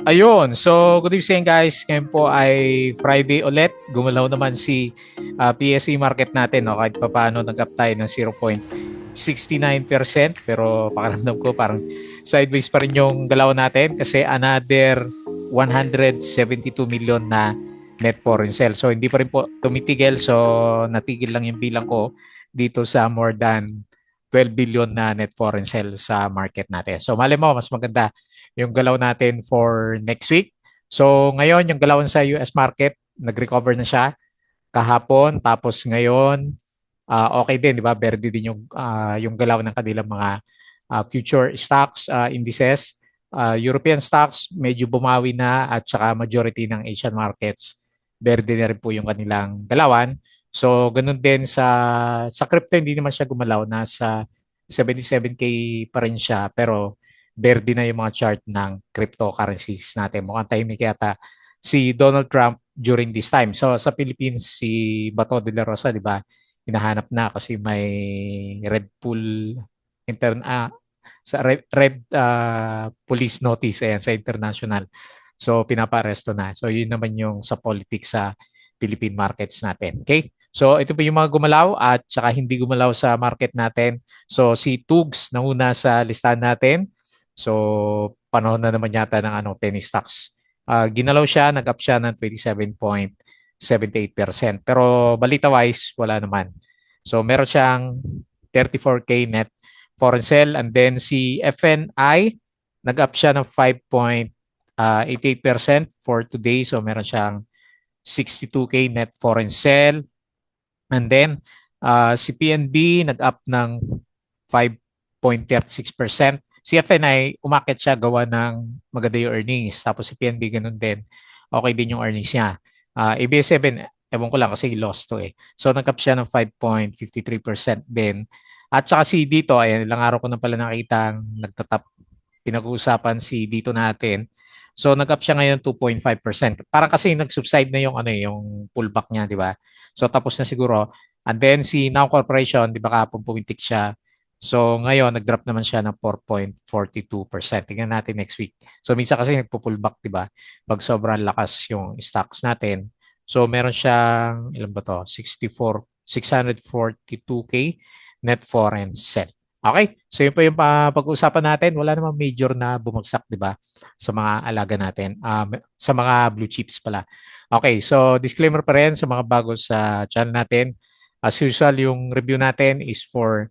Ayun, so good evening guys. Ngayon po ay Friday ulit. Gumalaw naman si PSE market natin, no? Kahit pa paano nag-up tayo ng 0.69%, pero pakiramdam ko parang sideways pa rin yung galaw natin kasi another 172 million na net foreign sales. So hindi pa rin po tumitigil, so natigil lang yung bilang ko dito sa more than 12 billion na net foreign sales sa market natin. So mali mo, mas maganda yung galaw natin for next week. So ngayon, yung galawan sa US market, nag-recover na siya kahapon. Tapos ngayon, okay din, di ba? Verde din yung galaw ng kanilang mga future stocks, indices. European stocks, medyo bumawi na at saka majority ng Asian markets, verde na rin po yung kanilang galawan. So, ganun din sa crypto, hindi naman siya gumalaw. Nasa 77K pa rin siya, pero verde na yung mga chart ng cryptocurrencies natin. Mukhang tahimik yata si Donald Trump during this time. So, sa Philippines, si Bato de la Rosa, di ba, hinahanap na kasi may Red Bull intern sa red police notice ayan, sa international. So pinapaaresto na. So yun naman yung sa politics sa Philippine markets natin. Okay? So ito po yung mga gumalaw at saka hindi gumalaw sa market natin. So si Tugs nauna sa listahan natin. So panahon na naman yata ng penny stocks. Ginalaw siya, nag-up siya ng 27.78%. Pero balita-wise, wala naman. So meron siyang 34K net foreign sell, and then si FNI nag-up siya ng 5.88% for today. So meron siyang 62K net foreign sell. And then si PNB nag-up ng 5.36%. Si FNI umakit siya gawa ng maganda yung earnings. Tapos si PNB ganun din. Okay din yung earnings niya. ABS7, ewan ko lang kasi lost to eh. So nag-up siya ng 5.53% din. At saka si dito, ayan, ilang araw ko na pala nakita nagtatap, pinag-uusapan si dito natin. So nag-up siya ngayon 2.5%. Parang kasi nag-subside na yung yung pullback niya, di ba? So tapos na siguro. And then si Now Corporation, di ba kapong pumintik siya. So ngayon nag-drop naman siya ng 4.42%. Tingnan natin next week. So minsan kasi nagpo-pullback, di ba? Pag sobrang lakas yung stocks natin. So meron siyang ilan ba to? 642K net foreign sell. Okay, so yun po yung pag-uusapan natin. Wala namang major na bumagsak, di ba? Sa mga alaga natin. Sa mga blue chips pala. Okay, so disclaimer pa rin sa mga bago sa channel natin. As usual, yung review natin is for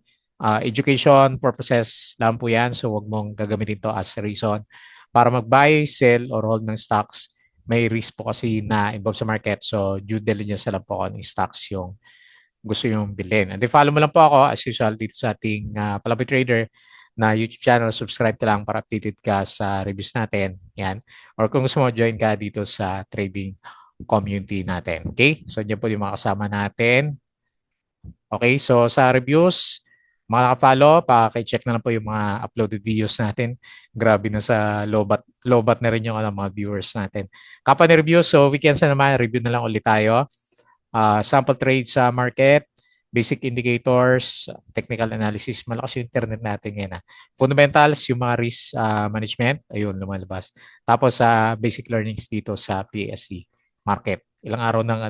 education purposes lang po yan. So wag mong gagamitin to as a reason para mag-buy, sell, or hold ng stocks. May risk po kasi na involved sa market. So due diligence na lang po kung stocks yung gusto yung bilhin. And then follow mo lang po ako as usual dito sa ating Palaboy Trader na YouTube channel. Subscribe ka lang para updated ka sa reviews natin. Yan. Or kung gusto mo, join ka dito sa trading community natin. Okay? So, dyan po yung mga kasama natin. Okay? So, sa reviews, mga naka-follow, pa-check na lang po yung mga uploaded videos natin. Grabe na sa lobat na rin yung mga viewers natin. Kapag review, so weekends na naman, review na lang ulit tayo. Sample trade sa market, basic indicators, technical analysis, malakas yung internet natin ngayon. Fundamentals, yung mga risk management, ayun, lumalabas. Tapos sa basic learnings dito sa PSE market. Ilang araw nang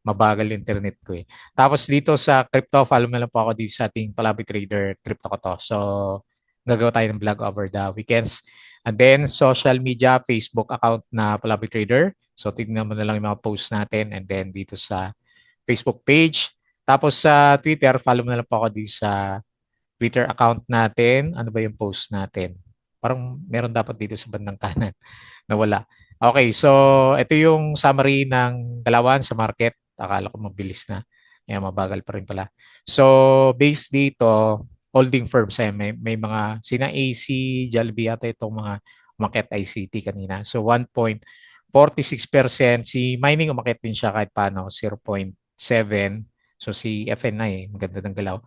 mabagal internet ko eh. Tapos dito sa crypto, follow mo lang po ako dito sa ating Palaboy Trader crypto ko to. So, gagawa tayo ng vlog over the weekends. And then, social media, Facebook account na Palaboy Trader. So, tignan mo na lang yung mga posts natin. And then, dito sa Facebook page. Tapos sa Twitter, follow mo na lang po ako dito sa Twitter account natin. Ano ba yung post natin? Parang meron dapat dito sa bandang kanan na wala. Okay, so ito yung summary ng galawan sa market. Akala ko mabilis na. Ayan, mabagal pa rin pala. So, based dito, holding firms, may mga sina AC, Jollibee yata itong mga umakyat ICT kanina. So, 1.46%. Si mining umakyat din siya kahit paano, 0.7. So, si FNI, maganda ng galaw.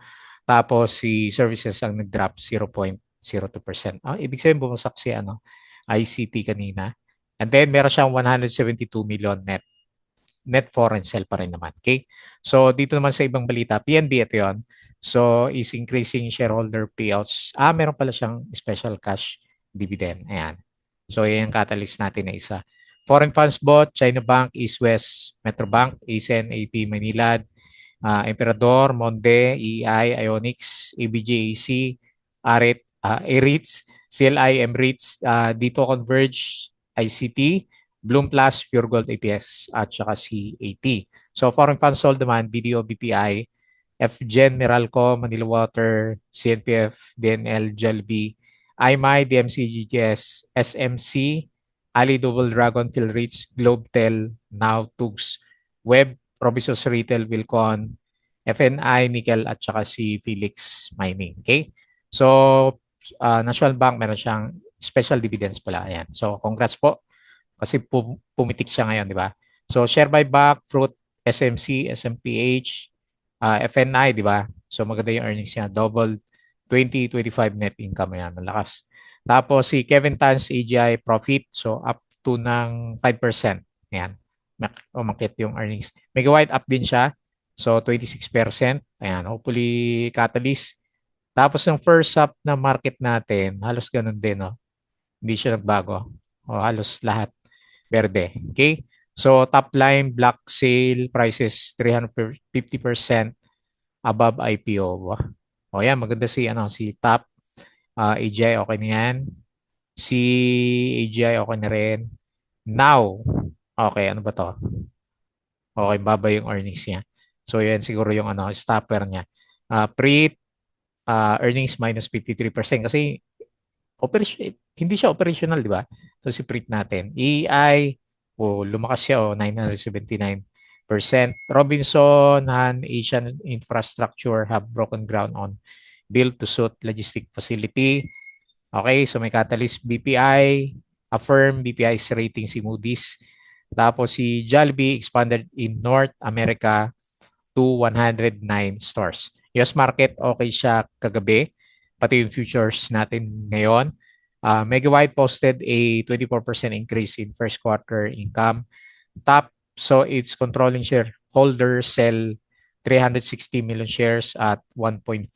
Tapos, si services ang nag-drop, 0.02%. Ibig sabihin, bumagsak si ICT kanina. And then, meron siyang 172 million net foreign sell pa rin naman. Okay? So, dito naman sa ibang balita, PNB, ito yun. So, is increasing shareholder payouts. Meron pala siyang special cash dividend. Ayan. So, yan yung catalyst natin na isa. Foreign funds bought, China Bank, East West, Metrobank, ASEN, AP, Manilad, Emperador, Monde, EI, Ionix, ABJAC, ARIT, ARITS, CLI, MRITS, Dito Converge, ICT, Bloom Plus, Pure Gold APS, at saka CAT. So, foreign funds sold demand, BDO, BPI, FGen, Meralco, Manila Water, CNPF, DNL, Jollibee, IMI, DMC, GGS, SMC, Ali Double Dragon, Philreach, Globetel, Now, Tugs, Web, Provisos Retail, Wilcon, FNI, Nickel, at saka si Felix Mining. Okay? So, National Bank, meron siyang special dividends pala. Ayan. So, congrats po. Kasi pumitik siya ngayon, di ba? So, share buyback, Fruit, SMC, SMPH, FNI, di ba? So, maganda yung earnings niya. Double 2025 net income yan. Malakas. Tapos, si Kevin Tan's AGI profit. So, up to ng 5%. Ayan. Umakit yung earnings. Mega White up din siya. So, 26%. Ayan. Hopefully, catalyst. Tapos, yung first up na market natin, halos ganun din, no? Hindi siya nagbago. O, halos lahat verde. Okay? So, top line, block sale prices 350% above IPO. O yan, maganda si, si top. AGI, okay na yan. Si AGI, okay na rin. Now, okay, ano ba to? Okay, baba yung earnings niya. So, yan siguro yung stopper niya. Pre earnings minus 53% kasi hindi siya operational, di ba? So, si Prit natin. EI, lumakas siya, 979%. Robinson and Asian Infrastructure have broken ground on build-to-suit logistic facility. Okay, so may catalyst BPI, affirm BPI's rating si Moody's. Tapos si Jollibee expanded in North America to 109 stores. US market, okay siya kagabi. Pati yung futures natin ngayon. Megawide posted a 24% increase in first quarter income. Top, so its controlling shareholders sell 360 million shares at 1.4.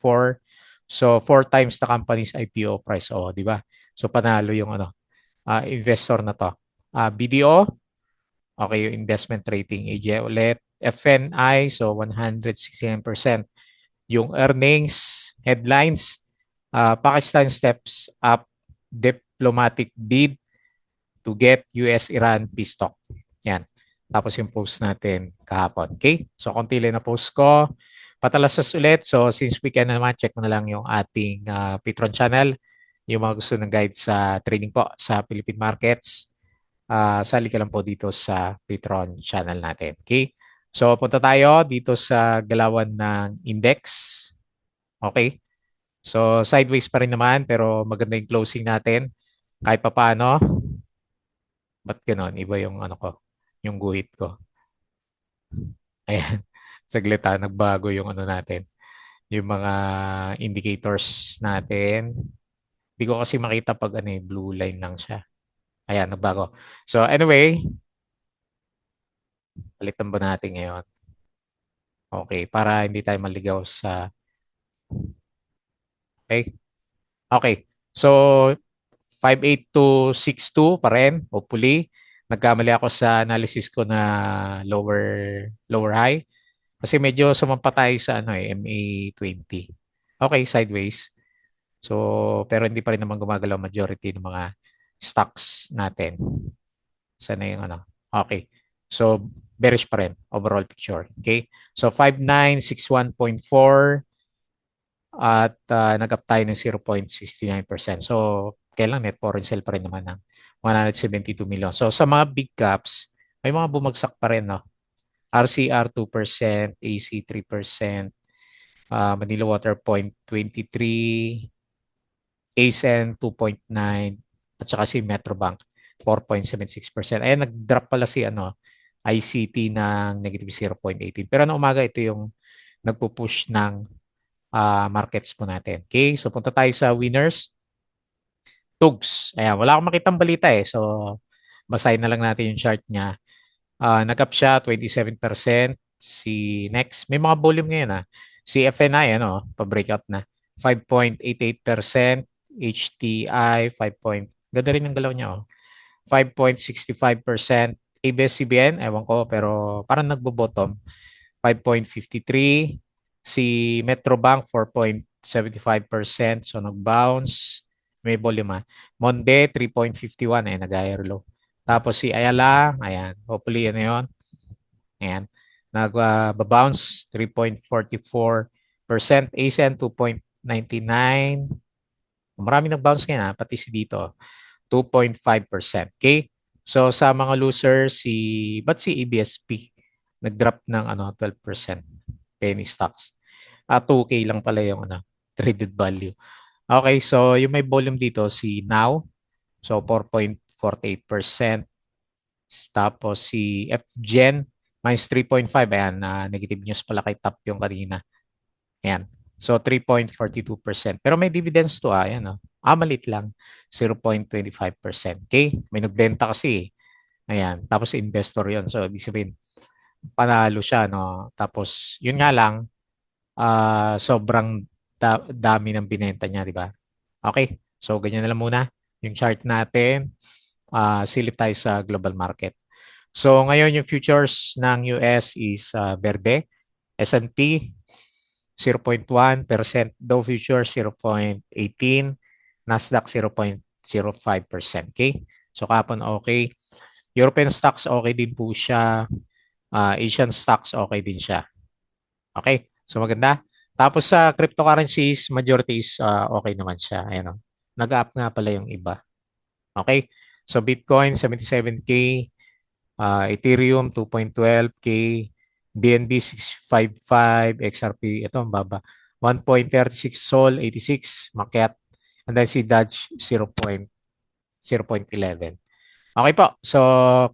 So, 4 times the company's IPO price. Oh, di ba? So, panalo yung investor na to. BDO, okay, yung investment rating. AJ ulit. FNI, so 169%. Yung earnings, headlines, Pakistan steps up diplomatic bid to get US-Iran peace talk. Yan. Tapos yung post natin kahapon. Okay? So, konti lang na post ko. Patalasas ulit. So, since weekend na naman, check mo na lang yung ating Patreon channel. Yung mga gusto ng guide sa trading po sa Philippine markets. Sali ka lang po dito sa Patreon channel natin. Okay? So, punta tayo dito sa galawan ng index. Okay? So, sideways pa rin naman, pero maganda yung closing natin. Kahit pa paano, ba't ganon? Iba yung ko, yung guhit ko. Ayan. Saglit nagbago yung natin. Yung mga indicators natin. Hindi ko kasi makita pag blue line lang siya. Ayan, nagbago. So, anyway, palitan ba natin ngayon? Okay, para hindi tayo maligaw sa... Okay? Okay. So, 58262 pa rin, hopefully. Nagkamali ako sa analysis ko na lower high. Kasi medyo sumampa tayo sa MA20. Okay, sideways. So, pero hindi pa rin naman gumagalaw majority ng mga stocks natin. Sana yung Okay. So, bearish pa rin overall picture. Okay? So, 5961.4 at nag-up tayo ng 0.69%. So, kailang net foreign sale pa rin naman ng 172 million. So, sa mga big caps, may mga bumagsak pa rin, no? RCR 2%, AC 3%, Manila Water 0.23, ASEN 2.9, at saka si Metrobank 4.76%. Ayan, nag-drop pala si ICT ng negative 0.18. Pero noong umaga, ito yung nagpo-push ng markets po natin. Okay, so punta tayo sa winners. Tugs. Ayan, wala akong makitang balita eh. So, basahin na lang natin yung chart niya. Nag-up siya 27%. Si Next, may mga volume ngayon Si FNI, pa-breakout na. 5.88%. HTI, 5. Ganda rin yung galaw niya, 5.65%. ABS-CBN, ewan ko, pero parang nagbo-bottom. 5.53. Si Metrobank, 4.75%. So, nag-bounce. May volume. Monde, 3.51. Nag-higher low. Tapos si Ayala, ayan. Hopefully, ano yun. Ayan. Nag-bounce, 3.44%. ASEAN, 2.99. Marami nag-bounce ngayon, pati si dito. 2.5%. Okay? So sa mga losers, ba't si ABSP nag-drop ng 12% penny stocks. 2K lang pala yung traded value. Okay, so yung may volume dito si Now. So 4.48%. Tapos si FGen minus 3.5. Ayan, negative news pala kay Top yung kanina. Ayan. So 3.42%. Pero may dividends to ayan oh. Maliit lang. 0.25%. Okay? May nagbenta kasi. Ayan. Tapos investor yon. So ibig sabihin, panalo siya, no? Tapos, yun nga lang, sobrang dami ng binenta niya, di ba? Okay? So, ganyan na lang muna yung chart natin. Silip tayo sa global market. So, ngayon yung futures ng US is verde. S&P 0.1%, Dow Futures 0.18, Nasdaq 0.05%. Okay? So kapon okay. European stocks okay din po siya. Asian stocks okay din siya. Okay? So maganda. Tapos sa cryptocurrencies, majority is okay naman siya. Ayan o. Nag-up nga pala yung iba. Okay? So Bitcoin 77K, Ethereum 2.12K, BNB 655, XRP, ito ang baba. 1.36, Sol 86, Makyat, and then si Dodge 0.11. Okay po, so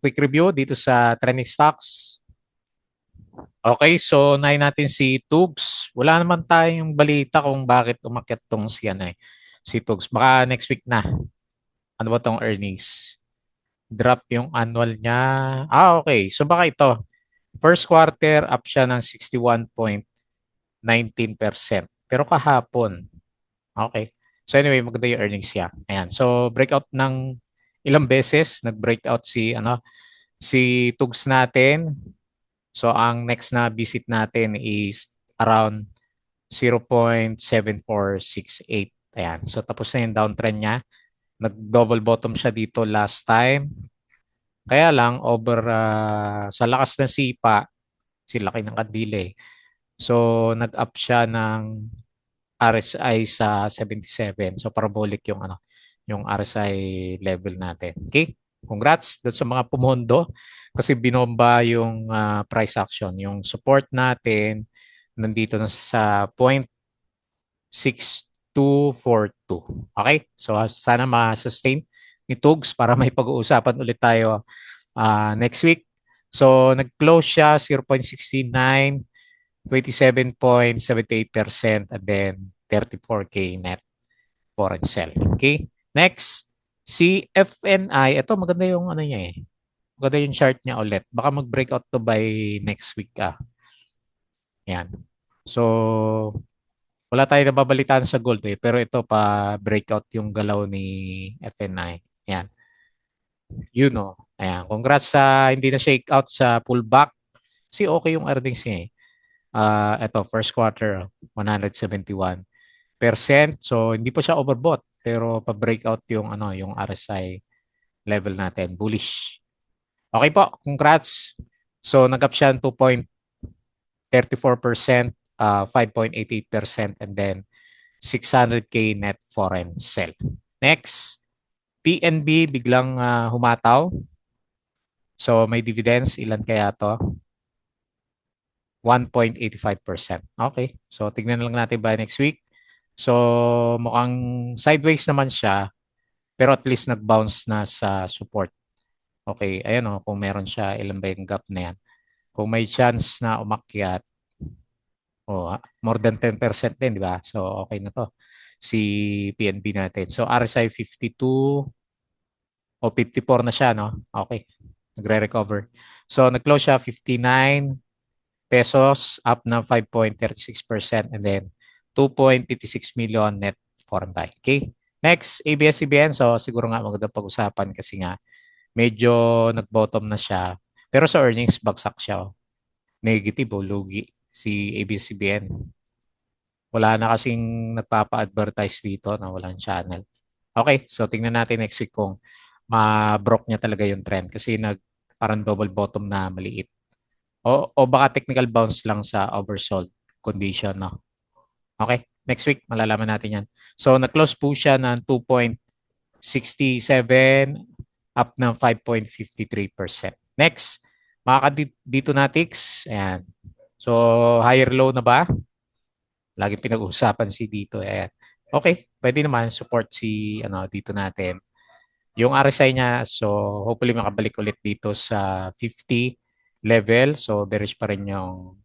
quick review dito sa trending stocks. Okay, so unahin natin si Tugs. Wala naman tayong balita kung bakit umakyat tong si Tugs. Baka next week na. Ano ba tong earnings? Drop yung annual niya. Okay. So baka ito. First quarter, up siya ng 61.19%. Pero kahapon, okay. So anyway, maganda yung earnings niya. Ayan. So breakout ng ilang beses, nag-breakout si Tugs natin. So ang next na visit natin is around 0.7468. Ayan. So tapos na yung downtrend niya. Nag-double bottom siya dito last time. Kaya lang, sa lakas ng sipa, laki ng kadile. So, nag-up siya ng RSI sa 77. So, parabolic yung RSI level natin. Okay? Congrats doon sa mga pumondo kasi binomba yung price action. Yung support natin nandito na sa 0.6242. Okay? So, sana ma-sustain ni Tugs para may pag-uusapan ulit tayo next week. So, nag-close siya 0.69, 27.78%, and then 34K net foreign sell. Okay? Next, si FNI. Ito, maganda yung niya eh. Maganda yung chart niya ulit. Baka mag-breakout to by next week. Yan. So, wala tayo nababalitaan sa gold eh. Pero ito pa breakout yung galaw ni FNI. Yan. You know. Ayan. Congrats sa hindi na shake out sa pullback. Kasi okay yung earnings niya eh. Ito, first quarter, 171%. So, hindi pa siya overbought. Pero pa-breakout yung RSI level natin. Bullish. Okay po. Congrats. So, nag-up siya 2.34%, 5.88%, and then 600K net foreign sell. Next, PNB biglang humataw. So may dividends, ilan kaya to? 1.85%. Okay, so tignan lang natin by next week. So mukhang sideways naman siya, pero at least nag-bounce na sa support. Okay, ayan o, kung meron siya, ilan ba yung gap na yan? Kung may chance na umakyat, more than 10% din, di ba? So okay na to. Si PNB natin. So RSI 52 o 54 na siya, no? Okay. Nagre-recover. So, nag-close siya 59 pesos, up na 5.36%, and then 2.56 million net foreign buy. Okay? Next, ABS-CBN. So, siguro nga magandang pag-usapan kasi nga medyo nag-bottom na siya. Pero sa earnings, bagsak siya. Negative o lugi si ABS-CBN. Wala na kasing nagpapa-advertise dito na walang channel. Okay, so tingnan natin next week kung ma-broke niya talaga yung trend kasi parang double bottom na maliit. O baka technical bounce lang sa oversold condition, no? Okay, next week malalaman natin yan. So na-close po siya ng 2.67 up ng 5.53%. Next, mga dito na ticks. Ayan. So higher low na ba? Laging pinag-uusapan si dito. Ayan. Okay, pwede naman support si dito natin. Yung RSI niya, so hopefully makabalik ulit dito sa 50 level. So bearish pa rin yung,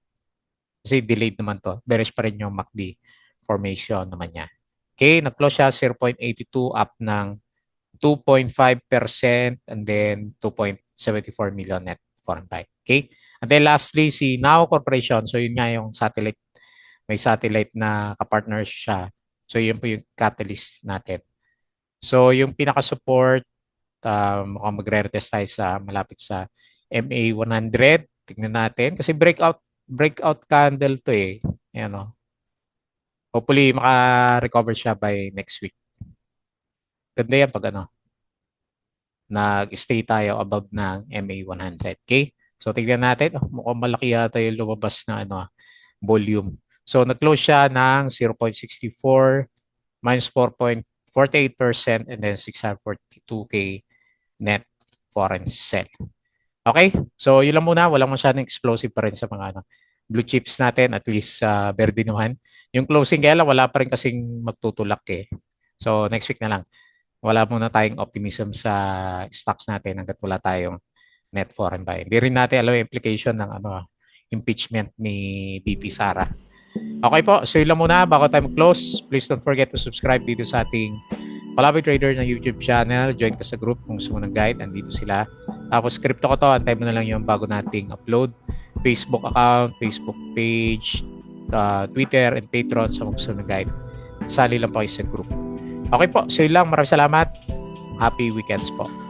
kasi delayed naman to, bearish pa rin yung MACD formation naman niya. Okay, nag-close siya 0.82 up ng 2.5% and then 2.74 million net foreign buy. Okay? And then lastly, si Now Corporation. So yun nga yung satellite. May satellite na kapartner siya. So yun po yung catalyst natin. So yung pinaka-support, mukhang magre-retest tayo sa malapit sa MA100. Tingnan natin. Kasi breakout candle to eh. Ayan o. Hopefully maka-recover siya by next week. Ganda yan pag nag-stay tayo above ng MA100. Okay? So tingnan natin. Mukhang malaki yata yung lumabas na volume. So nag-close siya ng 0.64 minus 4.48% and then 642K net foreign sell. Okay? So yun lang muna. Walang masyadong explosive pa rin sa mga blue chips natin. At least verde naman. Yung closing kaya lang wala pa rin kasing magtutulak eh. So next week na lang. Wala muna tayong optimism sa stocks natin hanggat wala tayong net foreign buy. Hindi rin natin alam yung implication ng impeachment ni BP Sara. Okay po, so yun lang muna bago tayo mag-close. Please don't forget to subscribe dito sa ating Palaboy Trader na YouTube channel. Join ka sa group kung gusto mo ng guide. Andito sila. Tapos crypto ko to, antay mo na lang yung bago nating upload. Facebook account, Facebook page, Twitter, and Patreon sa mga gusto ng guide. Sali lang po kayo sa group. Okay po, so yun lang. Maraming salamat. Happy weekends po.